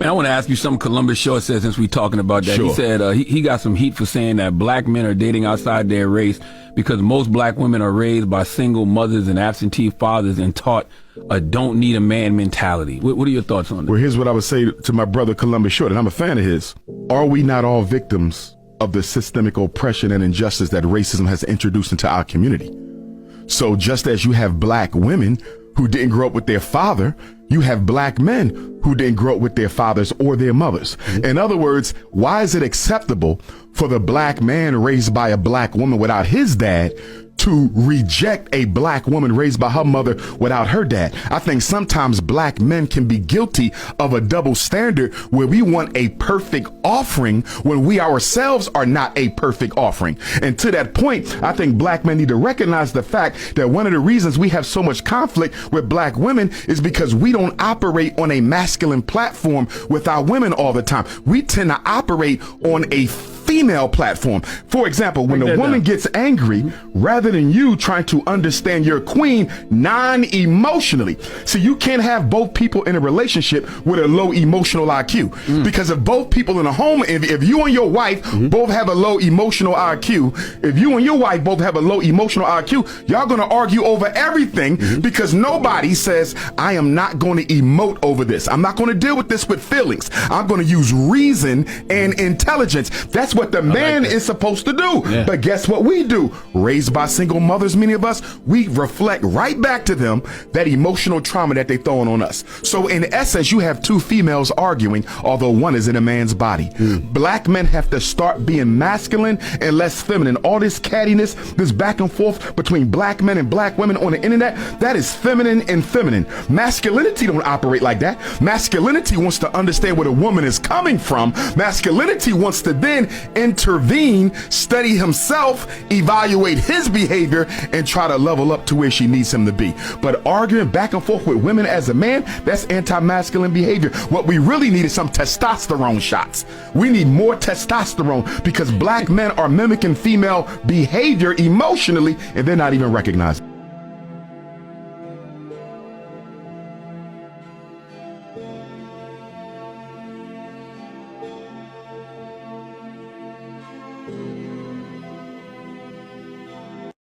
Man, I want to ask you something Columbus Short said since we talking about that. Sure. He said he got some heat for saying that black men are dating outside their race because most black women are raised by single mothers and absentee fathers and taught a don't need a man mentality. What are your thoughts on that? Well, here's what I would say to my brother Columbus Short, and I'm a fan of his. Are we not all victims of the systemic oppression and injustice that racism has introduced into our community? So just as you have black women who didn't grow up with their father, you have black men who didn't grow up with their fathers or their mothers. In other words, why is it acceptable for the black man raised by a black woman without his dad to reject a black woman raised by her mother without her dad? I think sometimes black men can be guilty of a double standard where we want a perfect offering when we ourselves are not a perfect offering. And to that point, I think black men need to recognize the fact that one of the reasons we have so much conflict with black women is because we don't operate on a masculine platform with our women all the time. We tend to operate on a female platform. For example, when a woman gets angry, rather than you trying to understand your queen non-emotionally. See, you can't have both people in a relationship with a low emotional IQ. Because if both people in a home, if you and your wife both have a low emotional IQ, if you and your wife both have a low emotional IQ, y'all gonna argue over everything because nobody says, I am not going to emote over this. I'm not going to deal with this with feelings. I'm going to use reason and intelligence. That's what the man is supposed to do. Yeah. But guess what we do? Raised by single mothers, many of us, we reflect right back to them that emotional trauma that they throwing on us. So in essence, you have two females arguing, although one is in a man's body. Black men have to start being masculine and less feminine. All this cattiness, this back and forth between black men and black women on the internet, that is feminine and feminine. Masculinity don't operate like that. Masculinity wants to understand where the woman is coming from. Masculinity wants to then intervene, study himself, evaluate his behavior, and try to level up to where she needs him to be. But arguing back and forth with women as a man, that's anti-masculine behavior. What we really need is some testosterone shots. We need more testosterone because black men are mimicking female behavior emotionally and they're not even recognizing.